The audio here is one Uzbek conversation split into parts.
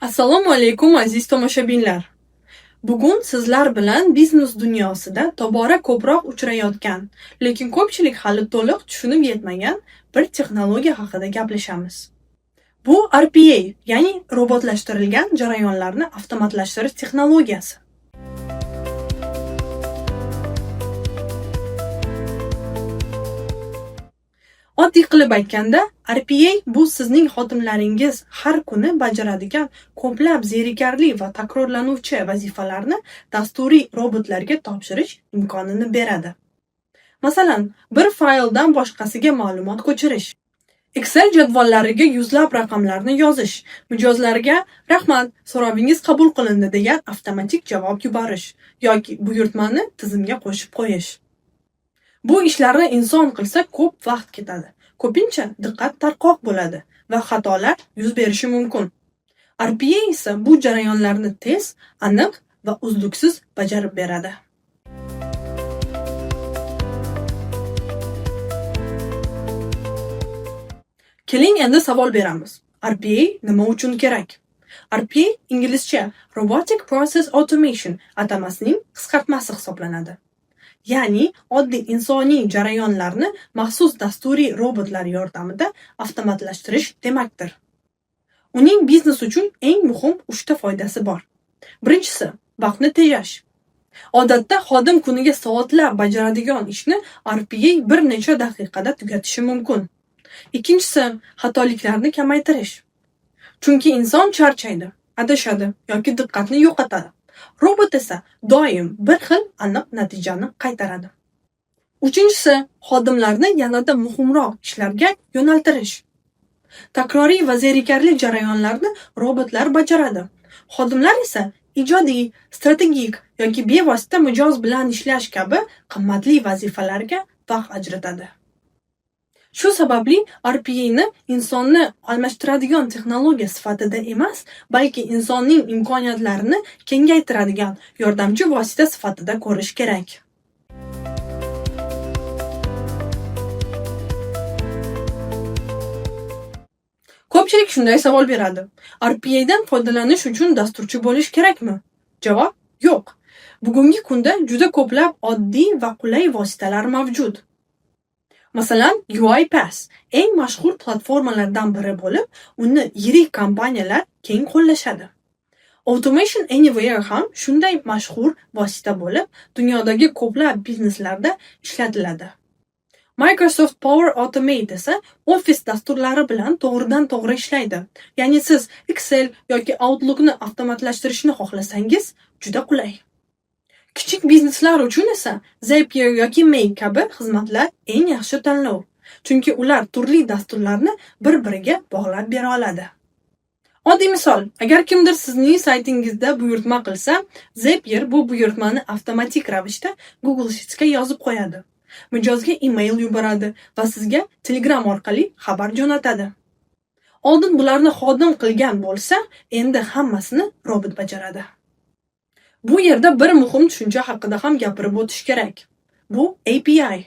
Assalomu alaykum aziz tomoshabinlar. Bugun sizlar bilan biznes dunyosida tobora ko'proq uchrayotgan, lekin ko'pchilik hali to'liq tushunib yetmagan bir texnologiya haqida gaplashamiz. Bu RPA, ya'ni robotlashtirilgan jarayonlarni avtomatlashtirish texnologiyasi. Oddiy qilib aytganda, RPA bu sizning xodimlaringiz har kuni bajaradigan ko'plab zerikarli va takrorlanuvchi vazifalarni dasturiy robotlarga topshirish imkonini beradi. Masalan, bir fayldan boshqasiga ma'lumot ko'chirish, Excel jadvallariga yuzlab raqamlarni yozish, mijozlarga "Rahmat, so'rovingiz qabul qilindi" degan avtomatik javob yuborish yoki buyurtmani tizimga qo'shib qo'yish. Bu ishlarni inson qilsa ko'p vaqt ketadi. Ko'pincha diqqat tarqoq bo'ladi va xatolar yuz berishi mumkin. RPA esa bu jarayonlarni tez, aniq va uzluksiz bajarib beradi. Keling endi savol beramiz. RPA nima uchun kerak? RPA inglizcha Robotic Process Automation atamasining qisqartmasi hisoblanadi. Ya'ni oddiy insoniy jarayonlarni maxsus dasturiy robotlar yordamida avtomatlashtirish demakdir. Uning biznes uchun eng muhim 3 ta foydasi bor. Birinchisi, vaqtni tejash. Odatda xodim kuniga soatlab bajaradigan ishni RPA bir necha daqiqada tugatishi mumkin. Ikkinchisi, xatoliklarni kamaytirish. Chunki inson charchaydi, adashadi yoki diqqatni yo'qotadi. Robot esa doim bir xil aniq natijani qaytaradi. Uchinchisi, xodimlarni yanada muhimroq ishlarga yo'naltirish. Takroriy va zerikarli jarayonlarni robotlar bajaradi. Xodimlar esa ijodiy, strategik yoki bevosita mijoz bilan ishlash kabi qimmatli vazifalarga vaqt ajratadi. Shu sababli RPA ni insonni almashtiradigan texnologiya sifatida emas, balki insonning imkoniyatlarini kengaytiradigan yordamchi vosita sifatida ko'rish kerak. Ko'pchilik shunday savol beradi. RPA dan foydalanish uchun dasturchi bo'lish kerakmi? Javob: yo'q. Bugungi kunda juda ko'plab oddiy va qulay vositalar mavjud. Masalan, UiPath eng mashhur platformalardan biri bo'lib, uni yirik kompaniyalar keng qo'llashadi. Automation Anywhere ham shunday mashhur vosita bo'lib, dunyodagi ko'plab bizneslarda ishlatiladi. Microsoft Power Automate esa ofis dasturlari bilan to'g'ridan-to'g'ri ishlaydi. Ya'ni siz Excel yoki Outlook'ni avtomatlashtirishni xohlasangiz, juda qulay. Kichik bizneslar uchun esa Zapier yoki Make kabi xizmatlar eng yaxshi tanlov. Chunki ular turli dasturlarni bir-biriga bog'lab bera oladi. Oddiy misol, agar kimdir sizning saytingizda buyurtma qilsa, Zapier bu buyurtmani avtomatik ravishda Google Sheets'ga yozib qo'yadi. Mijozga email yuboradi va sizga Telegram orqali xabar jo'natadi. Oldin bularni xodim qilgan bo'lsa, endi hammasini robot bajaradi. Bu yerda bir muhim tushuncha haqida ham gapirib o'tish kerak. Bu API.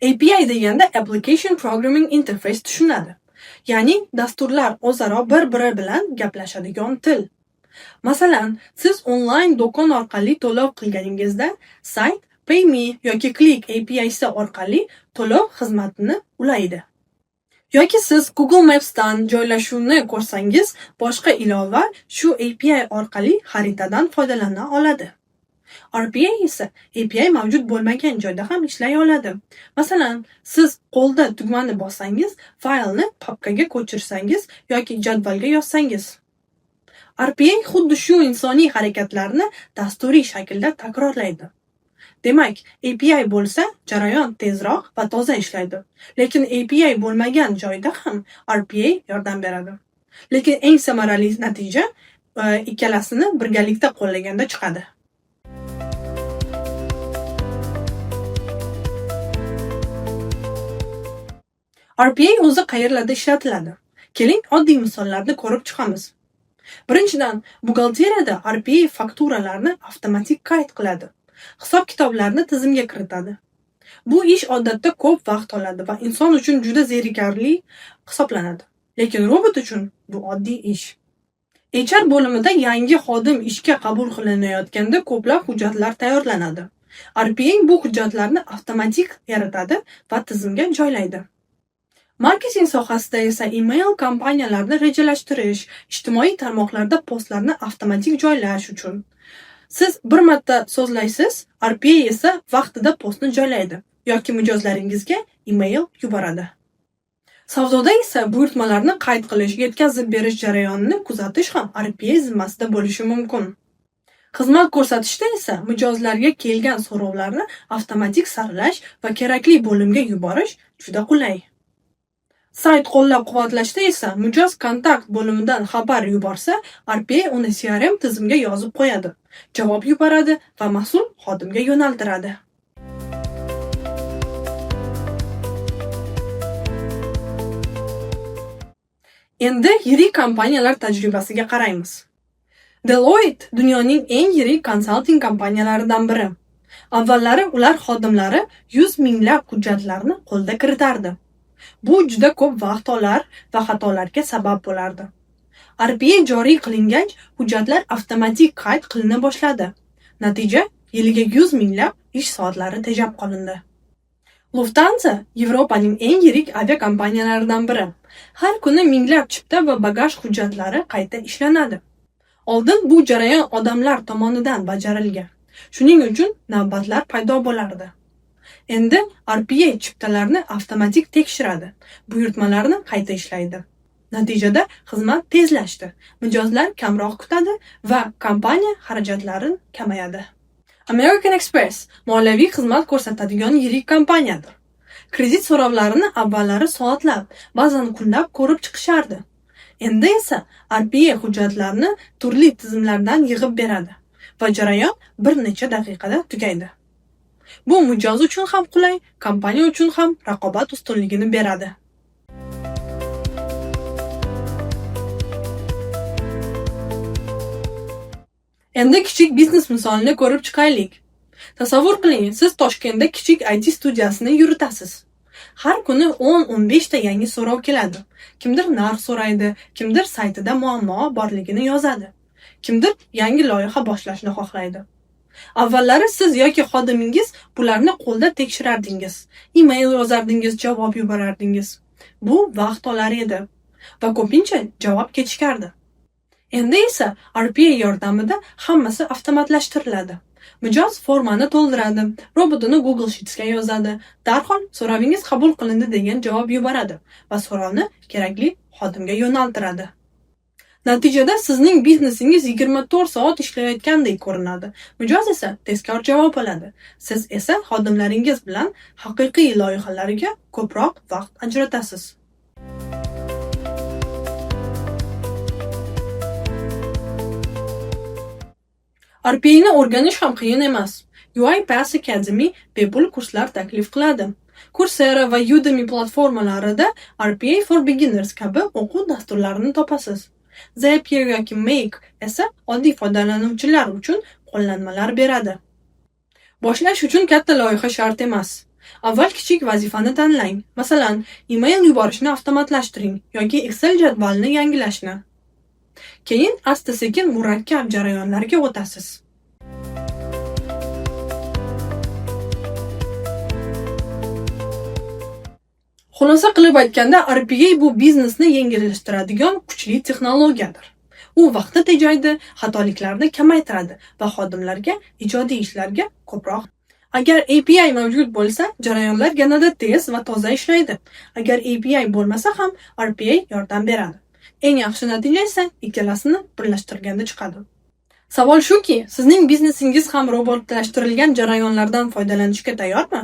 API deganda Application Programming Interface tushunadi. Ya'ni dasturlar o'zaro bir-biri bilan gaplashadigan til. Masalan, siz onlayn do'kon orqali to'lov qilganingizda sayt PayMe yoki Click API'si orqali to'lov xizmatini ulaydi. Yoki siz Google Maps'dan joylashuvni ko'rsangiz, boshqa ilova shu API orqali xaritadan foydalana oladi. RPA esa API mavjud bo'lmagan joyda ham ishlay oladi. Masalan, siz qo'lda tugmani bossangiz, faylni papkaga ko'chirsangiz yoki jadvalga yozsangiz. RPA xuddi shu insoniy harakatlarni dasturiy shaklda takrorlaydi. Demak, API bo'lsa, jarayon tezroq va toza ishlaydi. Lekin API bo'lmagan joyda ham RPA yordam beradi. Lekin eng samarali natija ikkalasini birgalikda qo'llaganda chiqadi. RPA o'zi qayerlarda ishlatiladi? Keling, oddiy misollarni ko'rib chiqamiz. Birinchidan, buxgalteriyada RPA fakturalarni avtomatik qayd qiladi. Hisob-kitoblarni tizimga kiritadi. Bu ish odatda ko'p vaqt oladi va inson uchun juda zerikarli hisoblanadi. Lekin robot uchun bu oddiy ish. HR bo'limida yangi xodim ishga qabul qilinayotganda ko'plab hujjatlar tayyorlanadi. RPA bu hujjatlarni avtomatik yaratadi va tizimga joylaydi. Marketing sohasida esa email kampaniyalarni rejalashtirish, ijtimoiy tarmoqlarda postlarni avtomatik joylash uchun. Siz bir marta so'zlaysiz, RPA esa vaqtida postni joylaydi yoki mijozlaringizga email yuboradi. Savdoda esa buyurtmalarni qayd qilish, yetkazib berish jarayonini kuzatish ham RPA zimmasida bo'lishi mumkin. Xizmat ko'rsatishda esa mijozlarga kelgan so'rovlarni avtomatik saralash va kerakli bo'limga yuborish juda qulay. Sayt qo'llab-quvvatlashda esa mijoz kontakt bo'limidan xabar yuborsa, RPA uni CRM tizimga yozib qo'yadi, javob yuboradi va mas'ul xodimga yo'naltiradi. Endi yirik kompaniyalar tajribasiga qaraymiz. Deloitte dunyoning eng yirik konsalting kompaniyalaridan biri. Avvallari ular xodimlari 100 minglab hujjatlarni qo'lda kiritardi. Bu juda ko'p vaqt olar va xatolarga sabab bo'lardi. RPA joriy qilingach, hujjatlar avtomatik qayd qilina boshladi. Natija yiliga 100 minglab ish soatlari tejab qolindi. Lufthansa Yevropaning eng yirik aviakompaniyalaridan biri. Har kuni minglab chipta va bagaj hujjatlari qayta ishlanadi. Oldin bu jarayon odamlar tomonidan bajarilgan. Shuning uchun navbatlar paydo bo'lardi. Endi RPA chiptalarni avtomatik tekshiradi, buyurtmalarni qayta ishlaydi. Natijada xizmat tezlashdi, mijozlar kamroq kutadi va kompaniya xarajatlarini kamayadi. American Express moliyaviy xizmat ko'rsatadigan yirik kompaniyadir. Kredit so'rovlarini avvallari soatlab, ba'zan kunlab ko'rib chiqishardi. Endi esa RPA hujjatlarni turli tizimlardan yig'ib beradi va jarayon bir necha daqiqada tugaydi. Bu mijoz uchun ham qulay, kompaniya uchun ham raqobat ustunligini beradi. Endi kichik biznes misolini ko'rib chiqaylik. Tasavvur qiling, siz Toshkentda kichik IT studiyasini yuritasiz. Har kuni 10-15 ta yangi so'rov keladi. Kimdir narx so'raydi, kimdir saytida muammo borligini yozadi. Kimdir yangi loyiha boshlashni xohlaydi. Avvallari siz yoki xodimingiz bularni qo'lda tekshirardingiz, email yozardingiz, javob yuborardingiz. Bu vaqt olar edi va ko'pincha javob kechikardi. Endi esa RPA yordamida hammasi avtomatlashtiriladi. Mijoz formani to'ldiradi, robotini Google Sheets'ga yozadi, darhol so'rovingiz qabul qilindi degan javob yuboradi va so'rovni kerakli xodimga yo'naltiradi. Natijada sizning biznesingiz 24 soat ishlayotgandek ko'rinadi. Mijoz esa tezkor javob oladi. Siz esa xodimlaringiz bilan haqiqiy loyihalarga ko'proq vaqt ajratasiz. RPA'ni o'rganish ham qiyin emas. UiPath Academy bepul kurslar taklif qiladi. Coursera va Udemy platformalarida RPA for Beginners kabi o'quv dasturlarini topasiz. Zapier yoki Make esa oddiy foydalanuvchilar uchun qo'llanmalar beradi. Boshlash uchun katta loyiha shart emas. Avval kichik vazifani tanlang. Masalan, email yuborishni avtomatlashtiring yoki Excel jadvalini yangilashni. Keyin asta-sekin murakkab jarayonlarga o'tasiz. Xulosa qilib aytganda, RPA bu biznesni yengillashtiradigan kuchli texnologiyadir. U vaqtni tejaydi, xatoliklarni kamaytiradi va xodimlarga ijodiy ishlarga ko'proq. Agar API mavjud bo'lsa, jarayonlar yanada tez va toza ishlaydi. Agar API bo'lmasa ham RPA yordam beradi. Eng yaxshi natija esa ikkalasini birlashtirganda chiqadi. Savol shuki, sizning biznesingiz ham robotlashtirilgan jarayonlardan foydalanishga tayyormi?